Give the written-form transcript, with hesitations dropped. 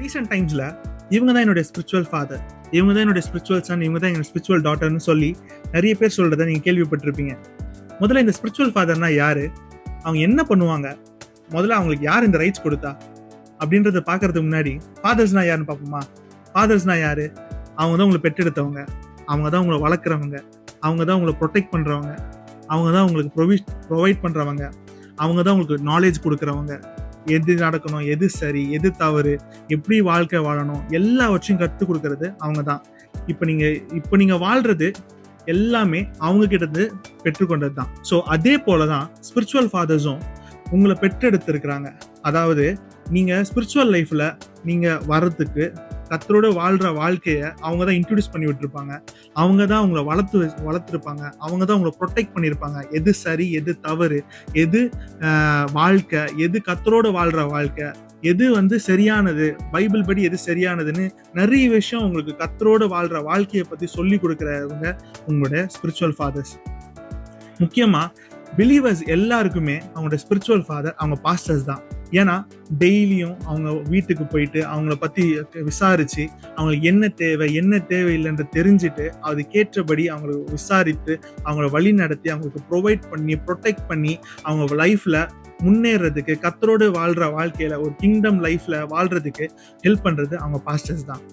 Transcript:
Recent டைம்ஸ்ல இவங்க தான் என்னுடைய ஸ்பிரிச்சுவல் ஃபாதர், இவங்க தான் என்னுடைய ஸ்பிரிச்சுவல் சன், இவங்க தான் என்னோட ஸ்பிரிச்சுவல் டாட்டர்னு சொல்லி நிறைய பேர் சொல்றதை நீங்க கேள்விப்பட்டிருப்பீங்க. முதல்ல இந்த ஸ்பிரிச்சுவல் ஃபாதர்னா யாரு, அவங்க என்ன பண்ணுவாங்க, முதல்ல அவங்களுக்கு யார் இந்த ரைட்ஸ் கொடுத்தா அப்படின்றத பாக்குறதுக்கு முன்னாடி ஃபாதர்ஸ்னா யாருன்னு பார்ப்போமா. ஃபாதர்ஸ்னா யாரு? அவங்க தான் உங்களை பெற்றெடுத்தவங்க, அவங்க தான் உங்களை வளர்க்குறவங்க, அவங்க தான் உங்களை ப்ரொடெக்ட் பண்றவங்க, அவங்க தான் உங்களுக்கு ப்ரொவைட் பண்றவங்க, அவங்க தான் உங்களுக்கு நாலேஜ் கொடுக்குறவங்க. எது நடக்கணும், எது சரி, எது தவறு, எப்படி வாழ்க்கை வாழணும், எல்லாவற்றையும் கற்றுக் கொடுக்கறது அவங்க தான். இப்போ நீங்க வாழ்றது எல்லாமே அவங்க கிட்ட இருந்து பெற்றுக்கொண்டது தான். ஸோ அதே போலதான் ஸ்பிரிச்சுவல் ஃபாதர்ஸும் உங்களை பெற்றெடுத்திருக்கிறாங்க. அதாவது நீங்க ஸ்பிரிச்சுவல் லைஃப்ல நீங்க வர்றதுக்கு கத்தரோட வாழ்ற வாழ்க்கைய அவங்க தான் இன்ட்ரோடியூஸ் பண்ணி விட்டுருப்பாங்க, அவங்க தான் உங்களை வளர்த்துருப்பாங்க, அவங்க தான் உங்களை ப்ரொடெக்ட் பண்ணியிருப்பாங்க. எது சரி, எது தவறு, எது வாழ்க்கை, எது கத்தரோட வாழ்ற வாழ்க்கை, எது சரியானது, பைபிள் படி எது சரியானதுன்னு நிறைய விஷயம் உங்களுக்கு கத்தரோட வாழ்ற வாழ்க்கையை பத்தி சொல்லி கொடுக்குறவங்க உங்களுடைய ஸ்பிரிச்சுவல் ஃபாதர்ஸ். முக்கியமா பிலீவர்ஸ் எல்லாருக்குமே அவங்களோட ஸ்பிரிச்சுவல் ஃபாதர் அவங்க பாஸ்டர்ஸ் தான். ஏன்னா டெய்லியும் அவங்க வீட்டுக்கு போயிட்டு அவங்கள பத்தி விசாரிச்சு அவங்களுக்கு என்ன தேவை, என்ன தேவையில்லைன்ற தெரிஞ்சுட்டு அதுக்கேற்றபடி அவங்களை விசாரித்து அவங்கள வழி நடத்தி அவங்களுக்கு ப்ரொவைட் பண்ணி ப்ரொடெக்ட் பண்ணி அவங்க லைஃப்ல முன்னேறதுக்கு, கத்தரோடு வாழ்ற வாழ்க்கையில ஒரு கிங்டம் லைஃப்ல வாழ்றதுக்கு ஹெல்ப் பண்றது அவங்க பாஸ்டர்ஸ் தான்.